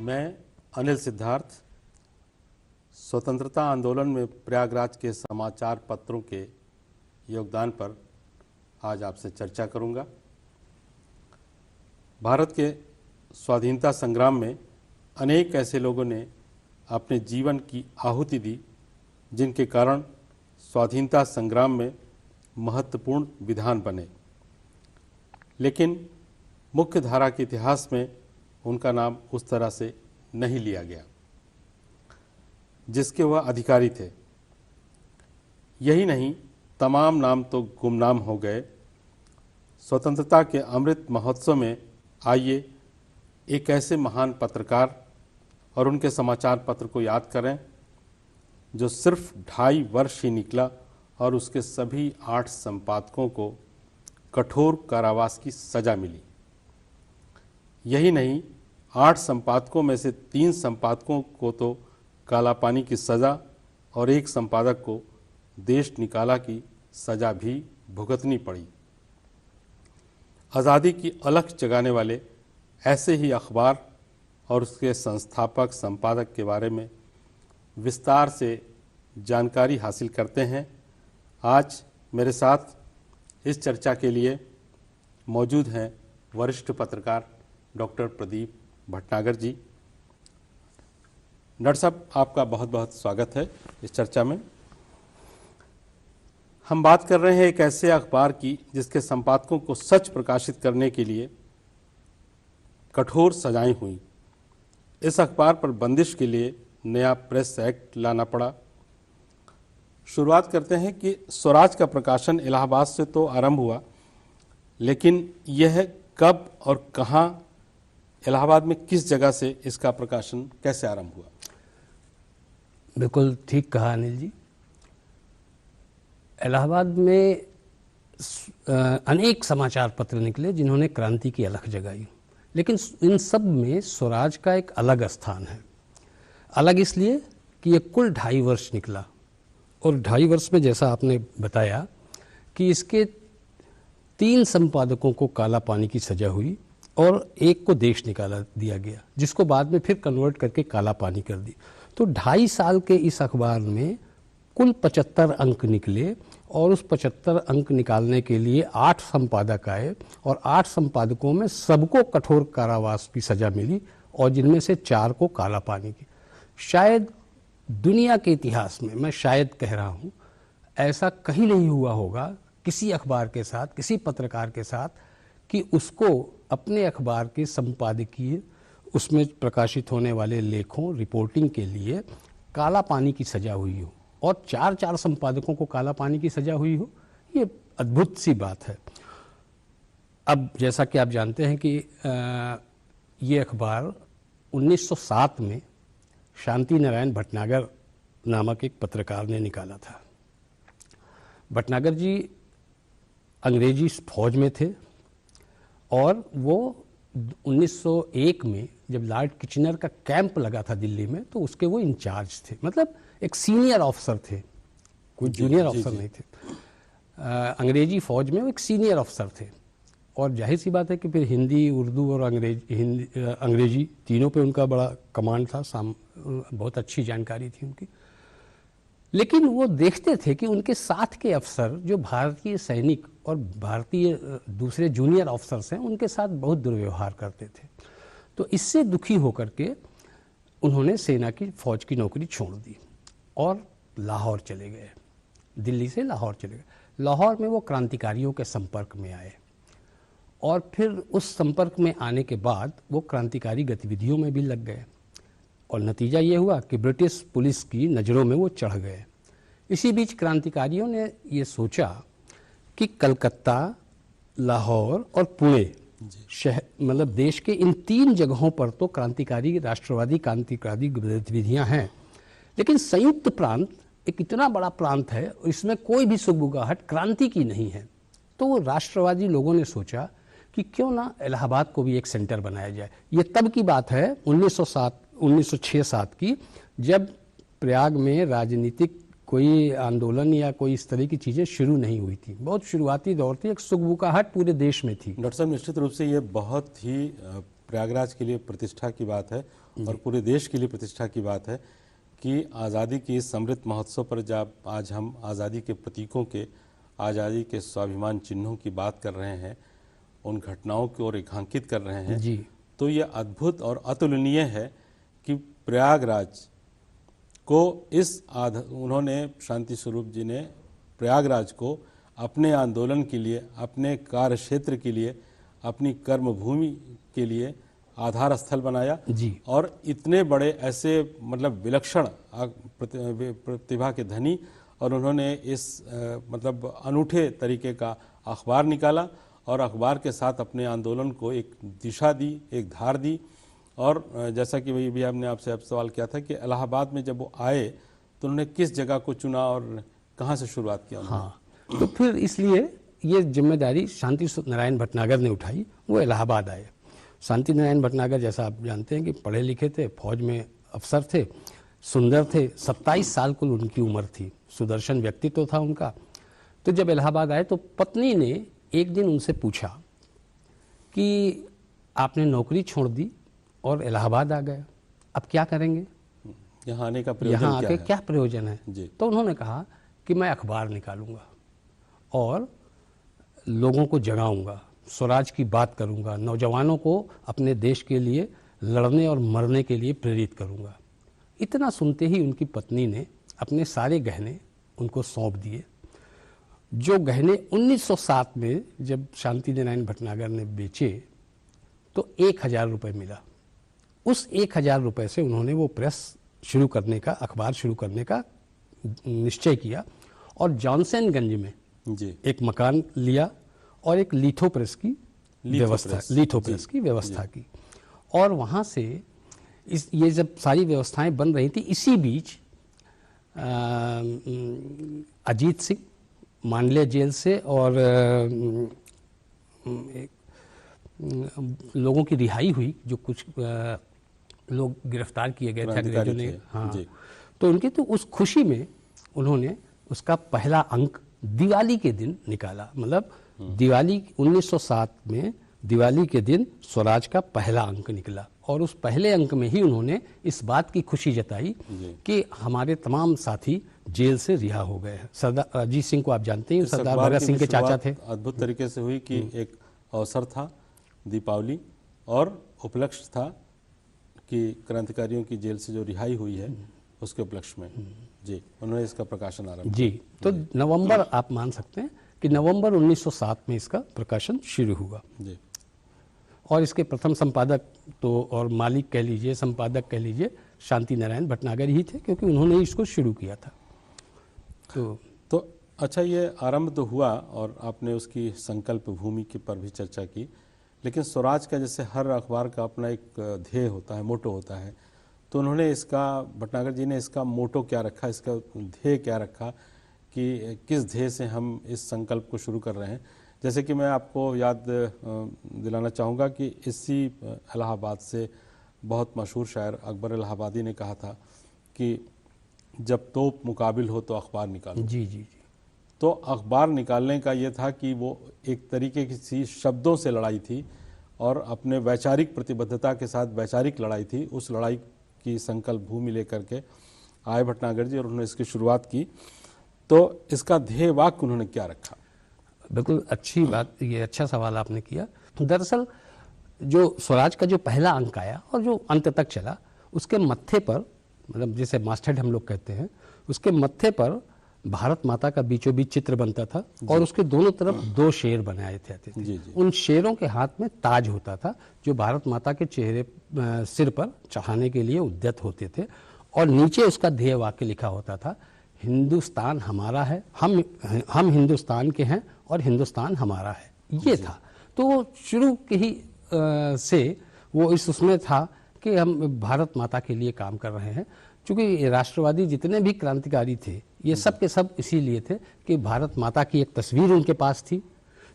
मैं अनिल सिद्धार्थ स्वतंत्रता आंदोलन में प्रयागराज के समाचार पत्रों के योगदान पर आज आपसे चर्चा करूंगा। भारत के स्वाधीनता संग्राम में अनेक ऐसे लोगों ने अपने जीवन की आहुति दी जिनके कारण स्वाधीनता संग्राम में महत्वपूर्ण विधान बने, लेकिन मुख्य धारा के इतिहास में उनका नाम उस तरह से नहीं लिया गया जिसके वह अधिकारी थे। यही नहीं, तमाम नाम तो गुमनाम हो गए। स्वतंत्रता के अमृत महोत्सव में आइए एक ऐसे महान पत्रकार और उनके समाचार पत्र को याद करें जो सिर्फ 2.5 वर्ष ही निकला और उसके सभी 8 संपादकों को कठोर कारावास की सजा मिली। यही नहीं, 8 संपादकों में से 3 संपादकों को तो काला पानी की सज़ा और 1 संपादक को देश निकाला की सज़ा भी भुगतनी पड़ी। आज़ादी की अलख जगाने वाले ऐसे ही अखबार और उसके संस्थापक संपादक के बारे में विस्तार से जानकारी हासिल करते हैं। आज मेरे साथ इस चर्चा के लिए मौजूद हैं वरिष्ठ पत्रकार डॉक्टर प्रदीप भटनागर जी। डॉक्टर साहब, आपका बहुत बहुत स्वागत है इस चर्चा में। हम बात कर रहे हैं एक ऐसे अखबार की जिसके संपादकों को सच प्रकाशित करने के लिए कठोर सजाएं हुई। इस अखबार पर बंदिश के लिए नया प्रेस एक्ट लाना पड़ा। शुरुआत करते हैं कि स्वराज का प्रकाशन इलाहाबाद से तो आरंभ हुआ, लेकिन यह कब और कहाँ, इलाहाबाद में किस जगह से इसका प्रकाशन कैसे आरंभ हुआ? बिल्कुल ठीक कहा अनिल जी। इलाहाबाद में अनेक समाचार पत्र निकले जिन्होंने क्रांति की अलख जगाई, लेकिन इन सब में स्वराज का एक अलग स्थान है। अलग इसलिए कि ये कुल 2.5 वर्ष निकला और 2.5 वर्ष में जैसा आपने बताया कि इसके 3 संपादकों को काला पानी की सजा हुई और 1 को देश निकाला दिया गया, जिसको बाद में फिर कन्वर्ट करके काला पानी कर दी। तो 2.5 साल के इस अखबार में कुल 75 अंक निकले और उस 75 अंक निकालने के लिए 8 संपादक आए और 8 संपादकों में सबको कठोर कारावास की सजा मिली और जिनमें से 4 को काला पानी की। शायद दुनिया के इतिहास में, मैं शायद कह रहा हूँ, ऐसा कहीं नहीं हुआ होगा किसी अखबार के साथ, किसी पत्रकार के साथ, कि उसको अपने अखबार के संपादकीय, उसमें प्रकाशित होने वाले लेखों, रिपोर्टिंग के लिए काला पानी की सजा हुई हो और 4 संपादकों को काला पानी की सजा हुई हो। ये अद्भुत सी बात है। अब जैसा कि आप जानते हैं कि ये अखबार 1907 में शांति नारायण भटनागर नामक एक पत्रकार ने निकाला था। भटनागर जी अंग्रेजी फौज में थे और वो 1901 में जब लॉर्ड किचनर का कैंप लगा था दिल्ली में, तो उसके वो इंचार्ज थे, मतलब एक सीनियर ऑफिसर थे, कोई जूनियर ऑफिसर नहीं थे। अंग्रेजी फौज में वो एक सीनियर ऑफिसर थे और जाहिर सी बात है कि फिर हिंदी, उर्दू और अंग्रेजी तीनों पे उनका बड़ा कमांड था, बहुत अच्छी जानकारी थी उनकी। लेकिन वो देखते थे कि उनके साथ के अफसर जो भारतीय सैनिक और भारतीय दूसरे जूनियर ऑफिसर्स हैं, उनके साथ बहुत दुर्व्यवहार करते थे। तो इससे दुखी होकर के उन्होंने सेना की फौज की नौकरी छोड़ दी और लाहौर चले गए। दिल्ली से लाहौर चले गए। लाहौर में वो क्रांतिकारियों के संपर्क में आए और फिर उस संपर्क में आने के बाद वो क्रांतिकारी गतिविधियों में भी लग गए और नतीजा ये हुआ कि ब्रिटिश पुलिस की नज़रों में वो चढ़ गए। इसी बीच क्रांतिकारियों ने ये सोचा कि कलकत्ता, लाहौर और पुणे शहर, मतलब देश के इन 3 जगहों पर तो क्रांतिकारी, राष्ट्रवादी क्रांतिकारी गतिविधियां हैं, लेकिन संयुक्त प्रांत एक इतना बड़ा प्रांत है, इसमें कोई भी सुगबुगाहट क्रांति की नहीं है। तो वो राष्ट्रवादी लोगों ने सोचा कि क्यों ना इलाहाबाद को भी एक सेंटर बनाया जाए। ये तब की बात है 1906-7 की, जब प्रयाग में राजनीतिक कोई आंदोलन या कोई इस तरह की चीज़ें शुरू नहीं हुई थी। बहुत शुरुआती दौर थी, एक सुगबुगाहट पूरे देश में थी। डॉक्टर साहब, निश्चित रूप से ये बहुत ही प्रयागराज के लिए प्रतिष्ठा की बात है और पूरे देश के लिए प्रतिष्ठा की बात है कि आज़ादी की इस अमृत महोत्सव पर जब आज हम आज़ादी के प्रतीकों के, आज़ादी के स्वाभिमान चिन्हों की बात कर रहे हैं, उन घटनाओं की ओर रेखांकित कर रहे हैं जी। तो ये अद्भुत और अतुलनीय है कि प्रयागराज को उन्होंने, शांति स्वरूप जी ने प्रयागराज को अपने आंदोलन के लिए, अपने कार्य क्षेत्र के लिए, अपनी कर्मभूमि के लिए आधार स्थल बनाया जी। और इतने बड़े ऐसे मतलब विलक्षण प्रतिभा के धनी, और उन्होंने इस मतलब अनूठे तरीके का अखबार निकाला और अखबार के साथ अपने आंदोलन को एक दिशा दी, एक धार दी। और जैसा कि वही भी हमने आपसे अब सवाल किया था कि इलाहाबाद में जब वो आए तो उन्होंने किस जगह को चुना और कहाँ से शुरुआत किया उन्होंने? हाँ, तो फिर इसलिए ये जिम्मेदारी शांति नारायण भटनागर ने उठाई, वो इलाहाबाद आए। शांति नारायण भटनागर जैसा आप जानते हैं कि पढ़े लिखे थे, फौज में अफसर थे, सुंदर थे, 27 साल कुल उनकी उम्र थी, सुदर्शन व्यक्तित्व था उनका। तो जब इलाहाबाद आए तो पत्नी ने एक दिन उनसे पूछा कि आपने नौकरी छोड़ दी और इलाहाबाद आ गए, अब क्या करेंगे, यहाँ आने का प्रयोजन यहाँ आके क्या प्रयोजन है? जी। तो उन्होंने कहा कि मैं अखबार निकालूंगा और लोगों को जगाऊंगा, स्वराज की बात करूंगा, नौजवानों को अपने देश के लिए लड़ने और मरने के लिए प्रेरित करूंगा। इतना सुनते ही उनकी पत्नी ने अपने सारे गहने उनको सौंप दिए, जो गहने 1907 में जब शांति नारायण भटनागर ने बेचे तो 1000 रुपये मिला। उस 1000 रुपये से उन्होंने वो प्रेस शुरू करने का, अखबार शुरू करने का निश्चय किया और जॉनसनगंज में जी एक मकान लिया और एक लिथो प्रेस की व्यवस्था की। और वहाँ से ये जब सारी व्यवस्थाएं बन रही थी, इसी बीच अजीत सिंह मांडले जेल से और लोगों की रिहाई हुई, जो कुछ लोग गिरफ्तार किए गए थे अंग्रेजों ने। हाँ, तो उनकी तो उस खुशी में उन्होंने उसका पहला अंक दिवाली के दिन निकाला। मतलब दिवाली 1907 में दिवाली के दिन स्वराज का पहला अंक निकला और उस पहले अंक में ही उन्होंने इस बात की खुशी जताई कि हमारे तमाम साथी जेल से रिहा हो गए हैं। सरदार अजीत सिंह को आप जानते हैं, सरदार भगत सिंह के चाचा थे। अद्भुत तरीके से हुई कि एक अवसर था दीपावली और उपलक्ष्य था कि क्रांतिकारियों की जेल से जो रिहाई हुई है उसके उपलक्ष्य में जी उन्होंने इसका प्रकाशन आरंभ जी। तो नवंबर, आप मान सकते हैं कि नवंबर 1907 में इसका प्रकाशन शुरू हुआ जी। और इसके प्रथम संपादक तो और मालिक कह लीजिए, संपादक कह लीजिए, शांति नारायण भटनागर ही थे, क्योंकि उन्होंने इसको शुरू किया था। तो अच्छा, ये आरंभ तो हुआ और आपने उसकी संकल्प भूमि के पर भी चर्चा की, लेकिन स्वराज का जैसे हर अखबार का अपना एक ध्येय होता है, मोटो होता है, तो उन्होंने इसका, भटनागर जी ने इसका मोटो क्या रखा, इसका ध्येय क्या रखा कि किस ध्येय से हम इस संकल्प को शुरू कर रहे हैं? जैसे कि मैं आपको याद दिलाना चाहूँगा कि इसी इलाहाबाद से बहुत मशहूर शायर अकबर इलाहाबादी ने कहा था कि जब तोप मुकाबिल हो तो अखबार निकालो। जी जी जी। तो अखबार निकालने का ये था कि वो एक तरीके की सी शब्दों से लड़ाई थी और अपने वैचारिक प्रतिबद्धता के साथ वैचारिक लड़ाई थी। उस लड़ाई की संकल्प भूमि लेकर के आए भटनागर जी और उन्होंने इसकी शुरुआत की। तो इसका ध्येय वाक्य उन्होंने क्या रखा? बिल्कुल अच्छी बात, ये अच्छा सवाल आपने किया। दरअसल जो स्वराज का जो पहला अंक आया और जो अंत तक चला, उसके मत्थे पर, मतलब जिसे मास्टर्ड हम लोग कहते हैं, उसके मत्थे पर भारत माता का बीचों बीच चित्र बनता था और उसके दोनों तरफ 2 शेर बनाए जाते थे। उन शेरों के हाथ में ताज होता था जो भारत माता के चेहरे सिर पर चढ़ाने के लिए उद्यत होते थे और नीचे उसका ध्येय वाक्य लिखा होता था, हिंदुस्तान हमारा है, हम हिंदुस्तान के हैं और हिंदुस्तान हमारा है। ये था। तो शुरू के ही से वो उसमें था कि हम भारत माता के लिए काम कर रहे हैं। चूँकि राष्ट्रवादी जितने भी क्रांतिकारी थे, ये सब के सब इसीलिए थे कि भारत माता की एक तस्वीर उनके पास थी,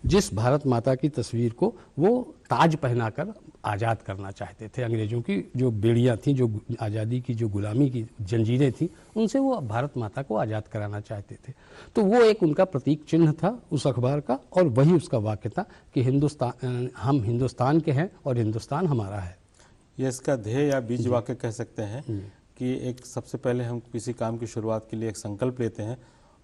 जिस भारत माता की तस्वीर को वो ताज पहनाकर आज़ाद करना चाहते थे। अंग्रेज़ों की जो बेड़ियाँ थीं, जो आज़ादी की जो गुलामी की जंजीरें थीं, उनसे वो भारत माता को आज़ाद कराना चाहते थे। तो वो एक उनका प्रतीक चिन्ह था उस अखबार का, और वही उसका वाक्य था कि हम हिंदुस्तान के हैं और हिंदुस्तान हमारा है। ये इसका ध्येय या बीज वाक्य कह सकते हैं कि एक सबसे पहले हम किसी काम की शुरुआत के लिए एक संकल्प लेते हैं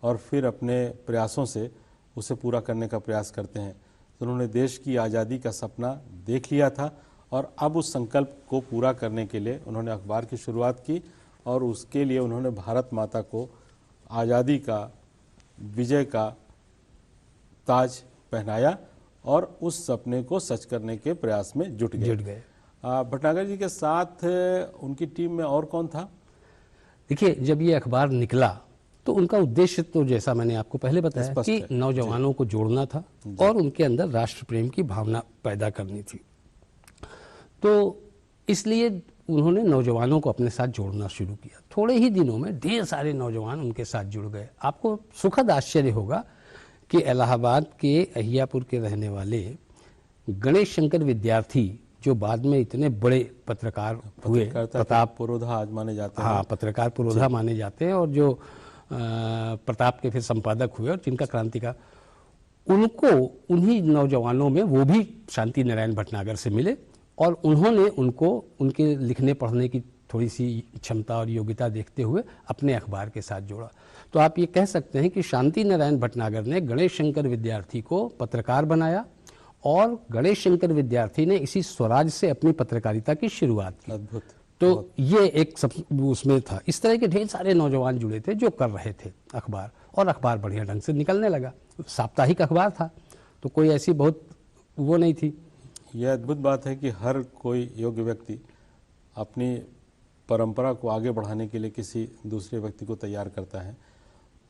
और फिर अपने प्रयासों से उसे पूरा करने का प्रयास करते हैं। तो उन्होंने देश की आज़ादी का सपना देख लिया था और अब उस संकल्प को पूरा करने के लिए उन्होंने अखबार की शुरुआत की और उसके लिए उन्होंने भारत माता को आज़ादी का, विजय का ताज पहनाया और उस सपने को सच करने के प्रयास में जुट गए। भटनागर जी के साथ उनकी टीम में और कौन था? देखिए, जब ये अखबार निकला तो उनका उद्देश्य तो जैसा मैंने आपको पहले बताया कि नौजवानों को जोड़ना था और उनके अंदर राष्ट्र प्रेम की भावना पैदा करनी थी। तो इसलिए उन्होंने नौजवानों को अपने साथ जोड़ना शुरू किया। थोड़े ही दिनों में ढेर सारे नौजवान उनके साथ जुड़ गए। आपको सुखद आश्चर्य होगा कि इलाहाबाद के अहियापुर के रहने वाले गणेश शंकर विद्यार्थी, जो बाद में इतने बड़े पत्रकार हुए, प्रताप पुरोधा आज माने जाते हैं। हाँ, पत्रकार पुरोधा माने जाते हैं, और जो प्रताप के फिर संपादक हुए और जिनका क्रांति का, उनको उन्हीं नौजवानों में वो भी शांति नारायण भटनागर से मिले और उन्होंने उनको उनके लिखने पढ़ने की थोड़ी सी क्षमता और योग्यता देखते हुए अपने अखबार के साथ जोड़ा। तो आप ये कह सकते हैं कि शांति नारायण भटनागर ने गणेश शंकर विद्यार्थी को पत्रकार बनाया और गणेश शंकर विद्यार्थी ने इसी स्वराज से अपनी पत्रकारिता की शुरुआत की। अद्भुत। तो ये एक सब उसमें था। इस तरह के ढेर सारे नौजवान जुड़े थे जो कर रहे थे अखबार, और अखबार बढ़िया ढंग से निकलने लगा। साप्ताहिक अखबार था तो कोई ऐसी बहुत वो नहीं थी। यह अद्भुत बात है कि हर कोई योग्य व्यक्ति अपनी परंपरा को आगे बढ़ाने के लिए किसी दूसरे व्यक्ति को तैयार करता है।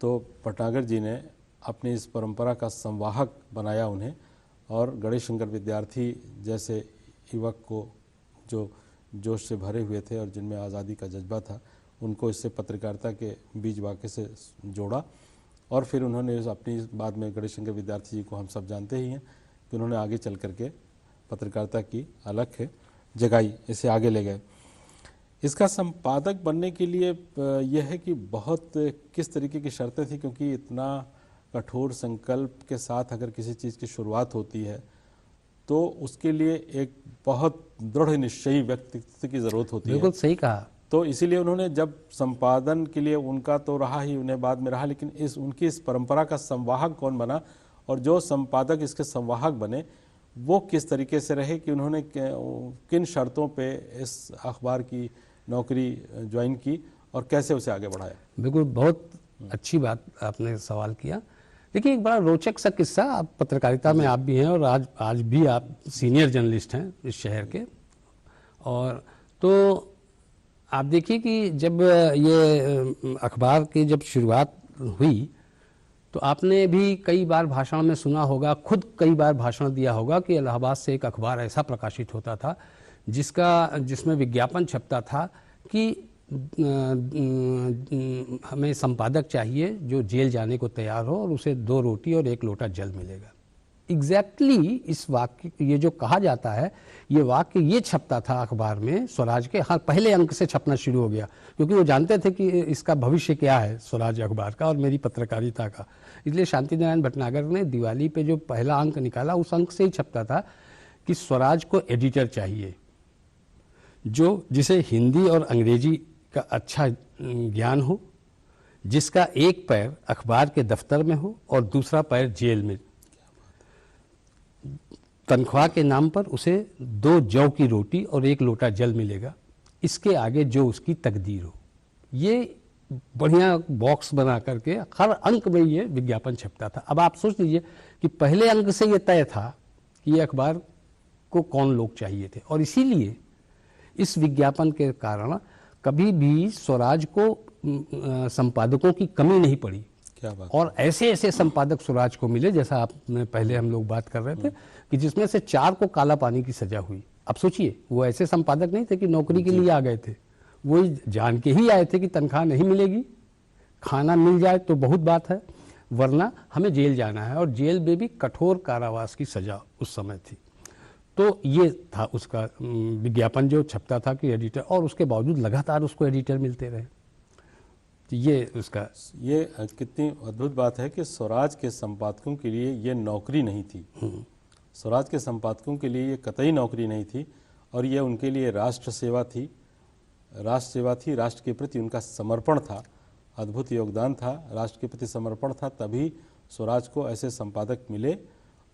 तो भटनागर जी ने अपनी इस परंपरा का संवाहक बनाया उन्हें, और गणेश शंकर विद्यार्थी जैसे युवक को जो जोश से भरे हुए थे और जिनमें आज़ादी का जज्बा था, उनको इससे पत्रकारिता के बीज वाक्य से जोड़ा। और फिर उन्होंने अपनी बाद में गणेश शंकर विद्यार्थी जी को हम सब जानते ही हैं कि उन्होंने आगे चल करके पत्रकारिता की अलख जगाई, इसे आगे ले गए। इसका संपादक बनने के लिए यह है कि बहुत किस तरीके की शर्तें थी, क्योंकि इतना कठोर संकल्प के साथ अगर किसी चीज़ की शुरुआत होती है तो उसके लिए एक बहुत दृढ़ निश्चयी व्यक्तित्व की ज़रूरत होती है। बिल्कुल सही कहा। तो इसीलिए उन्होंने जब संपादन के लिए उनका तो रहा ही, उन्हें बाद में रहा, लेकिन उनकी इस परंपरा का संवाहक कौन बना और जो संपादक इसके संवाहक बने वो किस तरीके से रहे, कि उन्होंने किन शर्तों पे इस अखबार की नौकरी ज्वाइन की और कैसे उसे आगे बढ़ाया। बिल्कुल, बहुत अच्छी बात आपने सवाल किया। देखिए, एक बड़ा रोचक सा किस्सा, आप पत्रकारिता में आप भी हैं और आज भी आप सीनियर जर्नलिस्ट हैं इस शहर के, और तो आप देखिए कि जब ये अखबार की जब शुरुआत हुई तो आपने भी कई बार भाषण में सुना होगा, खुद कई बार भाषण दिया होगा कि इलाहाबाद से एक अखबार ऐसा प्रकाशित होता था जिसमें विज्ञापन छपता था कि हमें संपादक चाहिए जो जेल जाने को तैयार हो और उसे 2 रोटी और 1 लोटा जल मिलेगा। एग्जैक्टली इस वाक्य, ये जो कहा जाता है, ये वाक्य ये छपता था अखबार में स्वराज के, हाँ, पहले अंक से छपना शुरू हो गया, क्योंकि वो जानते थे कि इसका भविष्य क्या है स्वराज अखबार का और मेरी पत्रकारिता का। इसलिए शांति नारायण भटनागर ने दिवाली पे जो पहला अंक निकाला, उस अंक से ही छपता था कि स्वराज को एडिटर चाहिए जिसे हिंदी और अंग्रेजी का अच्छा ज्ञान हो, जिसका एक पैर अखबार के दफ्तर में हो और दूसरा पैर जेल में। तनख्वाह के नाम पर उसे 2 जौ की रोटी और 1 लोटा जल मिलेगा, इसके आगे जो उसकी तकदीर हो। ये बढ़िया बॉक्स बना करके हर अंक में ये विज्ञापन छपता था। अब आप सोच लीजिए कि पहले अंक से ये तय था कि ये अखबार को कौन लोग चाहिए थे, और इसीलिए इस विज्ञापन के कारण कभी भी स्वराज को संपादकों की कमी नहीं पड़ी। क्या बात। और ऐसे ऐसे संपादक स्वराज को मिले, जैसा आप पहले हम लोग बात कर रहे थे, कि जिसमें से 4 को काला पानी की सजा हुई। अब सोचिए, वो ऐसे संपादक नहीं थे कि नौकरी के लिए आ गए थे, वो जान के ही आए थे कि तनख्वाह नहीं मिलेगी, खाना मिल जाए तो बहुत बात है, वरना हमें जेल जाना है, और जेल में भी कठोर कारावास की सजा उस समय थी। तो ये था उसका विज्ञापन जो छपता था कि एडिटर, और उसके बावजूद लगातार उसको एडिटर मिलते रहे। तो ये उसका ये कितनी अद्भुत बात है कि स्वराज के संपादकों के लिए ये नौकरी नहीं थी। स्वराज के संपादकों के लिए ये कतई नौकरी नहीं थी, और ये उनके लिए राष्ट्र सेवा थी। राष्ट्र के प्रति उनका समर्पण था, अद्भुत योगदान था, राष्ट्र के प्रति समर्पण था। तभी स्वराज को ऐसे संपादक मिले,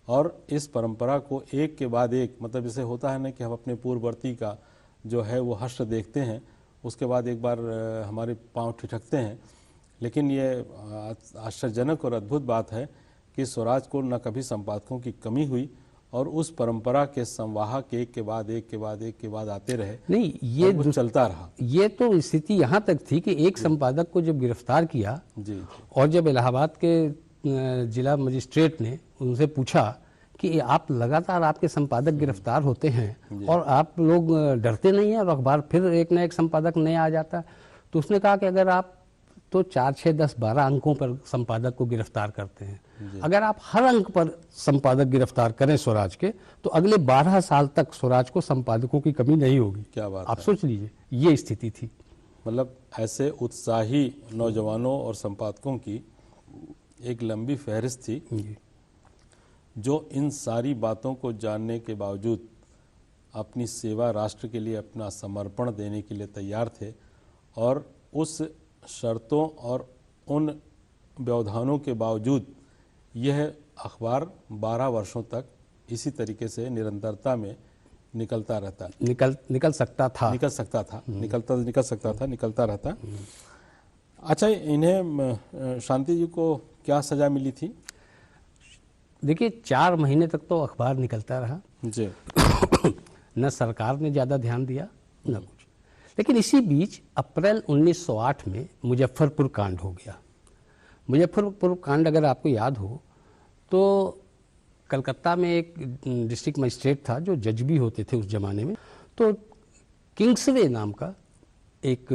और इस परंपरा को एक के बाद एक, मतलब जैसे होता है ना कि हम अपने पूर्ववर्ती का जो है वो हश्र देखते हैं, उसके बाद एक बार हमारे पांव ठिठकते हैं। लेकिन ये आश्चर्यजनक और अद्भुत बात है कि स्वराज को न कभी संपादकों की कमी हुई, और उस परंपरा के संवाहक एक के बाद एक के बाद एक के बाद आते रहे। नहीं, ये वो चलता रहा। ये तो स्थिति यहाँ तक थी कि एक संपादक को जब गिरफ्तार किया, जी, और जब इलाहाबाद के जिला मजिस्ट्रेट ने उनसे पूछा कि आप लगातार, आपके संपादक गिरफ्तार होते हैं और आप लोग डरते नहीं हैं, और अखबार फिर एक ना एक संपादक नया आ जाता है, तो उसने कहा कि अगर आप तो 4, 6, 10, 12 अंकों पर संपादक को गिरफ्तार करते हैं, अगर आप हर अंक पर संपादक गिरफ्तार करें स्वराज के, तो अगले 12 साल तक स्वराज को संपादकों की कमी नहीं होगी। क्या बात आप है। सोच लीजिए, ये स्थिति थी। मतलब ऐसे उत्साही नौजवानों और संपादकों की एक लंबी फहरिस्त थी, जो इन सारी बातों को जानने के बावजूद अपनी सेवा, राष्ट्र के लिए अपना समर्पण देने के लिए तैयार थे, और उस शर्तों और उन व्यवधानों के बावजूद यह अखबार 12 वर्षों तक इसी तरीके से निरंतरता में निकलता रहता, निकल सकता था, निकलता रहता। अच्छा, इन्हें शांति जी को क्या सजा मिली थी? देखिए, 4 महीने तक तो अखबार निकलता रहा जी। न सरकार ने ज़्यादा ध्यान दिया न कुछ। लेकिन इसी बीच अप्रैल 1908 में मुजफ्फरपुर कांड हो गया। मुजफ्फरपुर कांड अगर आपको याद हो तो कलकत्ता में एक डिस्ट्रिक्ट मजिस्ट्रेट था जो जज भी होते थे उस ज़माने में, तो किंग्सवे नाम का एक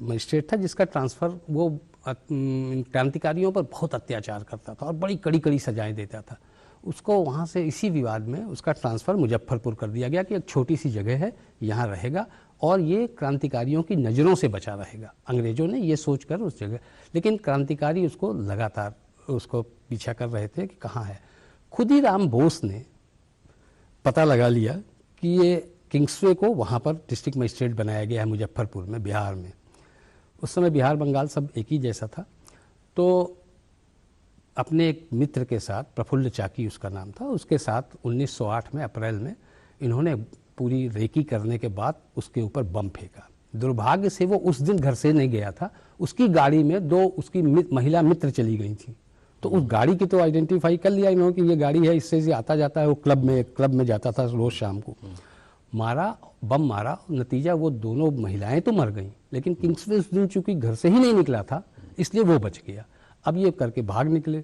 मजिस्ट्रेट था जिसका ट्रांसफ़र, वो क्रांतिकारियों पर बहुत अत्याचार करता था और बड़ी कड़ी कड़ी सजाएं देता था। उसको वहाँ से इसी विवाद में उसका ट्रांसफ़र मुजफ्फरपुर कर दिया गया कि एक छोटी सी जगह है, यहाँ रहेगा और ये क्रांतिकारियों की नज़रों से बचा रहेगा। अंग्रेज़ों ने ये सोचकर उस जगह, लेकिन क्रांतिकारी उसको लगातार उसको पीछा कर रहे थे कि कहाँ है। खुदीराम बोस ने पता लगा लिया कि ये किंग्सवे को वहाँ पर डिस्ट्रिक्ट मजिस्ट्रेट बनाया गया है मुजफ्फरपुर में, बिहार में। उस समय बिहार बंगाल सब एक ही जैसा था। तो अपने एक मित्र के साथ, प्रफुल्ल चाकी उसका नाम था, उसके साथ 1908 में अप्रैल में इन्होंने पूरी रेकी करने के बाद उसके ऊपर बम फेंका। दुर्भाग्य से वो उस दिन घर से नहीं गया था, उसकी गाड़ी में 2 उसकी महिला मित्र चली गई थी, तो उस गाड़ी की तो आइडेंटिफाई कर लिया इन्होंने कि ये गाड़ी है, इससे से आता जाता है। वो क्लब में जाता था रोज़ शाम को। बम मारा, नतीजा वो दोनों महिलाएं तो मर गईं, लेकिन किंग्सवे उस दिन चूंकि घर से ही नहीं निकला था इसलिए वो बच गया। अब ये करके भाग निकले।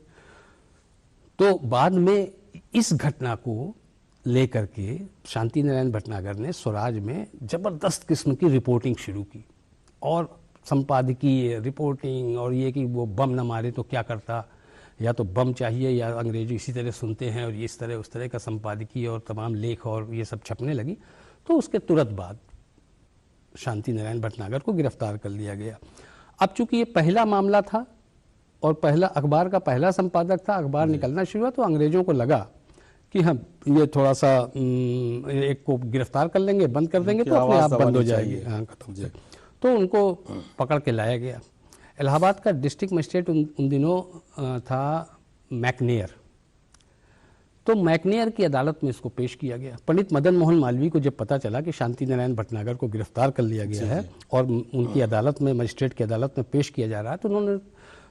तो बाद में इस घटना को लेकर के शांति नारायण भटनागर ने स्वराज में जबरदस्त किस्म की रिपोर्टिंग शुरू की, और संपादकीय रिपोर्टिंग, और ये कि वो बम न मारे तो क्या करता, या तो बम चाहिए या अंग्रेजी इसी तरह सुनते हैं, और ये इस तरह उस तरह का संपादकीय और तमाम लेख और ये सब छपने लगी। तो उसके तुरंत बाद शांति नारायण भटनागर को गिरफ्तार कर लिया गया। अब चूंकि ये पहला मामला था और पहला अखबार का पहला संपादक था, अखबार निकलना शुरू हुआ, तो अंग्रेजों को लगा कि हम ये थोड़ा सा एक को गिरफ्तार कर लेंगे, बंद कर देंगे तो अपने आप बंद हो जाएगी। हाँ, खत्म। तो उनको पकड़ के लाया गया। इलाहाबाद का डिस्ट्रिक्ट मजिस्ट्रेट उन दिनों था मैकनेयर। तो मैकनेयर की अदालत में इसको पेश किया गया। पंडित मदन मोहन मालवीय को जब पता चला कि शांति नारायण भटनागर को गिरफ्तार कर लिया गया है और उनकी अदालत में, मजिस्ट्रेट की अदालत में पेश किया जा रहा है, तो उन्होंने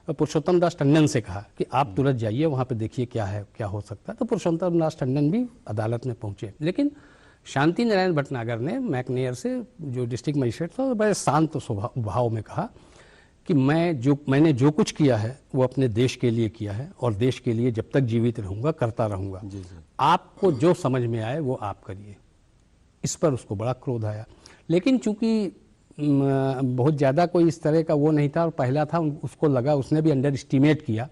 पुरुषोत्तम दास टंडन से कहा कि आप तुरंत जाइए वहाँ पे, देखिए क्या है, क्या हो सकता है। तो पुरुषोत्तम दास टंडन भी अदालत में पहुँचे, लेकिन शांति नारायण भटनागर ने मैकनेयर से, जो डिस्ट्रिक्ट मजिस्ट्रेट था, बड़े शांत स्वभाव में कहा कि मैंने जो कुछ किया है वो अपने देश के लिए किया है, और देश के लिए जब तक जीवित रहूंगा करता रहूंगा। आपको जो समझ में आए वो आप करिए। इस पर उसको बड़ा क्रोध आया, लेकिन चूंकि बहुत ज़्यादा कोई इस तरह का वो नहीं था और पहला था, उसको लगा, उसने भी अंडर एस्टिमेट किया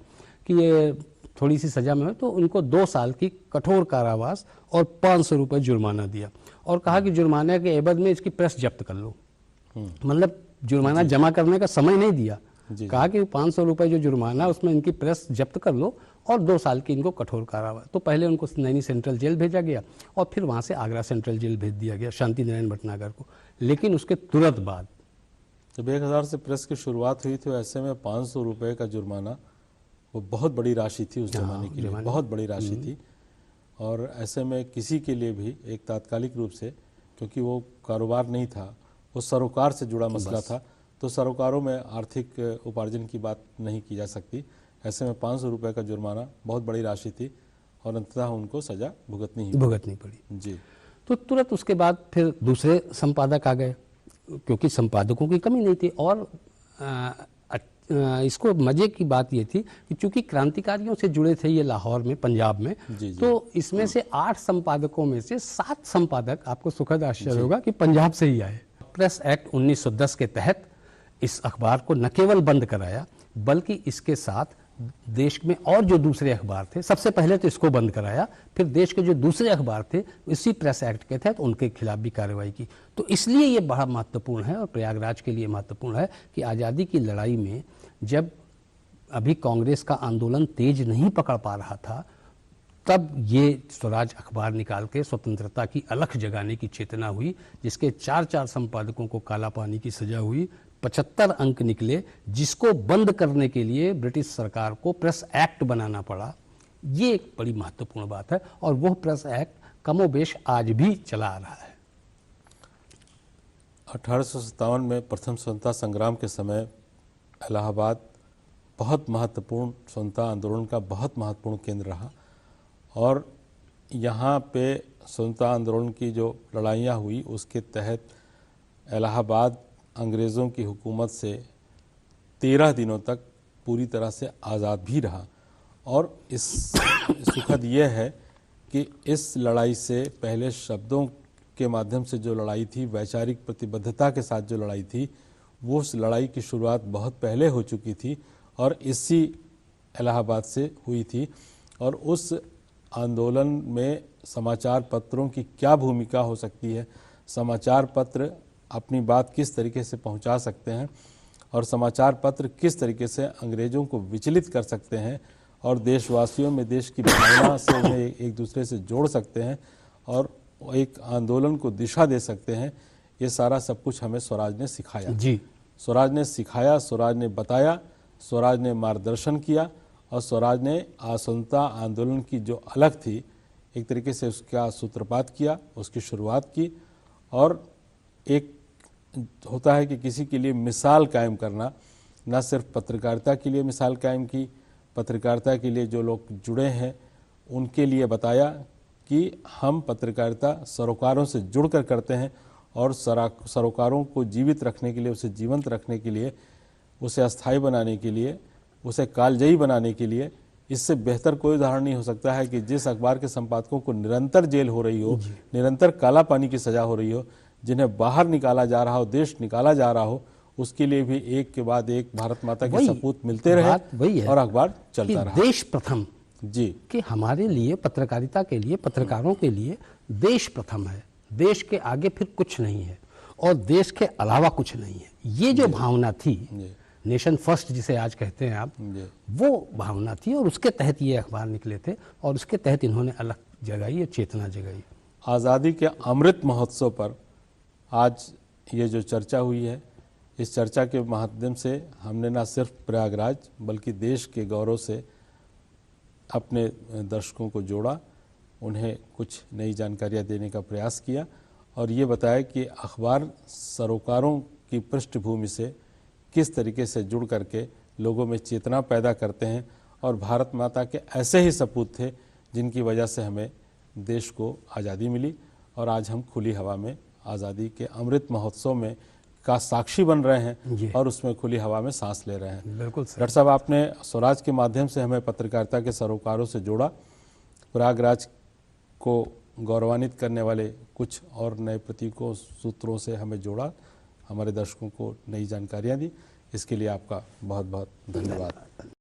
कि ये थोड़ी सी सजा में हो तो उनको 2 साल की कठोर कारावास और 500 रुपये जुर्माना दिया और कहा कि जुर्माने के एवज में इसकी प्रेस जब्त कर लो। मतलब जुर्माना जमा करने का समय नहीं दिया, कहा कि 500 रुपये जो जुर्माना उसमें इनकी प्रेस जब्त कर लो और 2 साल की इनको कठोर कारावास। तो पहले उनको नैनी सेंट्रल जेल भेजा गया और फिर वहाँ से आगरा सेंट्रल जेल भेज दिया गया शांति नारायण भटनागर को। लेकिन उसके तुरंत बाद जब 1000 से प्रेस की शुरुआत हुई तो ऐसे में 500 रुपये का जुर्माना वो बहुत बड़ी राशि थी उस जमाने के लिए, बहुत बड़ी राशि थी। और ऐसे में किसी के लिए भी एक तात्कालिक रूप से, क्योंकि वो कारोबार नहीं था, वो सरोकार से जुड़ा मसला था, तो सरोकारों में आर्थिक उपार्जन की बात नहीं की जा सकती। ऐसे में 500 रुपये का जुर्माना बहुत बड़ी राशि थी और अंततः उनको सजा भुगतनी पड़ी। जी। तो तुरंत उसके बाद फिर दूसरे संपादक आ गए, क्योंकि संपादकों की कमी नहीं थी। और इसको मजे की बात ये थी कि चूंकि क्रांतिकारियों से जुड़े थे ये लाहौर में, पंजाब में, तो इसमें से 8 संपादकों में से 7 संपादक, आपको सुखद आश्चर्य होगा कि पंजाब से ही आए। प्रेस एक्ट 1910 के तहत इस अखबार को न केवल बंद कराया बल्कि इसके साथ देश में और जो दूसरे अखबार थे, सबसे पहले तो इसको बंद कराया, फिर देश के जो दूसरे अखबार थे इसी प्रेस एक्ट के तहत उनके खिलाफ भी कार्रवाई की। तो इसलिए ये बड़ा महत्वपूर्ण है और प्रयागराज के लिए महत्वपूर्ण है कि आज़ादी की लड़ाई में जब अभी कांग्रेस का आंदोलन तेज नहीं पकड़ पा रहा था, तब ये स्वराज अखबार निकाल के स्वतंत्रता की अलख जगाने की चेतना हुई, जिसके 4 संपादकों को काला पानी की सजा हुई, 75 अंक निकले, जिसको बंद करने के लिए ब्रिटिश सरकार को प्रेस एक्ट बनाना पड़ा। ये एक बड़ी महत्वपूर्ण बात है और वो प्रेस एक्ट कमोबेश आज भी चला आ रहा है। 1857 में प्रथम स्वतंत्रता संग्राम के समय इलाहाबाद बहुत महत्वपूर्ण स्वतंत्रता आंदोलन का बहुत महत्वपूर्ण केंद्र रहा और यहाँ पे स्वतंत्रता आंदोलन की जो लड़ाइयाँ हुई उसके तहत इलाहाबाद अंग्रेज़ों की हुकूमत से 13 दिनों तक पूरी तरह से आज़ाद भी रहा। और इस सुखद ये है कि इस लड़ाई से पहले शब्दों के माध्यम से जो लड़ाई थी, वैचारिक प्रतिबद्धता के साथ जो लड़ाई थी, वो उस लड़ाई की शुरुआत बहुत पहले हो चुकी थी और इसी इलाहाबाद से हुई थी। और उस आंदोलन में समाचार पत्रों की क्या भूमिका हो सकती है, समाचार पत्र अपनी बात किस तरीके से पहुंचा सकते हैं और समाचार पत्र किस तरीके से अंग्रेज़ों को विचलित कर सकते हैं और देशवासियों में देश की भावना से उन्हें एक दूसरे से जोड़ सकते हैं और एक आंदोलन को दिशा दे सकते हैं, ये सारा सब कुछ हमें स्वराज ने सिखाया। जी, स्वराज ने सिखाया, स्वराज ने बताया, स्वराज ने मार्गदर्शन किया और स्वराज ने स्वतंत्रता आंदोलन की जो अलग थी एक तरीके से उसका सूत्रपात किया, उसकी शुरुआत की। और एक होता है कि किसी के लिए मिसाल कायम करना, न सिर्फ पत्रकारिता के लिए मिसाल कायम की, पत्रकारिता के लिए जो लोग जुड़े हैं उनके लिए बताया कि हम पत्रकारिता सरोकारों से जुड़कर करते हैं और सरोकारों को जीवित रखने के लिए, उसे जीवंत रखने के लिए, उसे अस्थायी बनाने के लिए, उसे कालजयी बनाने के लिए इससे बेहतर कोई उदाहरण नहीं हो सकता है कि जिस अखबार के संपादकों को निरंतर जेल हो रही हो, निरंतर काला पानी की सज़ा हो रही हो, जिन्हें बाहर निकाला जा रहा हो, देश निकाला जा रहा हो, उसके लिए भी एक के बाद एक भारत माता के सपूत मिलते रहे और अखबार चलता रहा। देश प्रथम जी, कि हमारे लिए, पत्रकारिता के लिए, पत्रकारों के लिए देश प्रथम है, देश के आगे फिर कुछ नहीं है और देश के अलावा कुछ नहीं है। ये जो भावना थी, नेशन फर्स्ट जिसे आज कहते हैं आप, वो भावना थी और उसके तहत ये अखबार निकले थे और उसके तहत इन्होंने अलग जगाई है, चेतना जगाई। आज़ादी के अमृत महोत्सव पर आज ये जो चर्चा हुई है, इस चर्चा के माध्यम से हमने न सिर्फ प्रयागराज बल्कि देश के गौरव से अपने दर्शकों को जोड़ा, उन्हें कुछ नई जानकारियाँ देने का प्रयास किया और ये बताया कि अखबार सरोकारों की पृष्ठभूमि से किस तरीके से जुड़ करके लोगों में चेतना पैदा करते हैं और भारत माता के ऐसे ही सपूत थे जिनकी वजह से हमें देश को आज़ादी मिली और आज हम खुली हवा में आज़ादी के अमृत महोत्सव में का साक्षी बन रहे हैं और उसमें खुली हवा में सांस ले रहे हैं। बिल्कुल डॉक्टर साहब, आपने स्वराज के माध्यम से हमें पत्रकारिता के सरोकारों से जोड़ा, प्रयागराज को गौरवान्वित करने वाले कुछ और नए प्रतीकों सूत्रों से हमें जोड़ा, हमारे दर्शकों को नई जानकारियाँ दी, इसके लिए आपका बहुत बहुत धन्यवाद।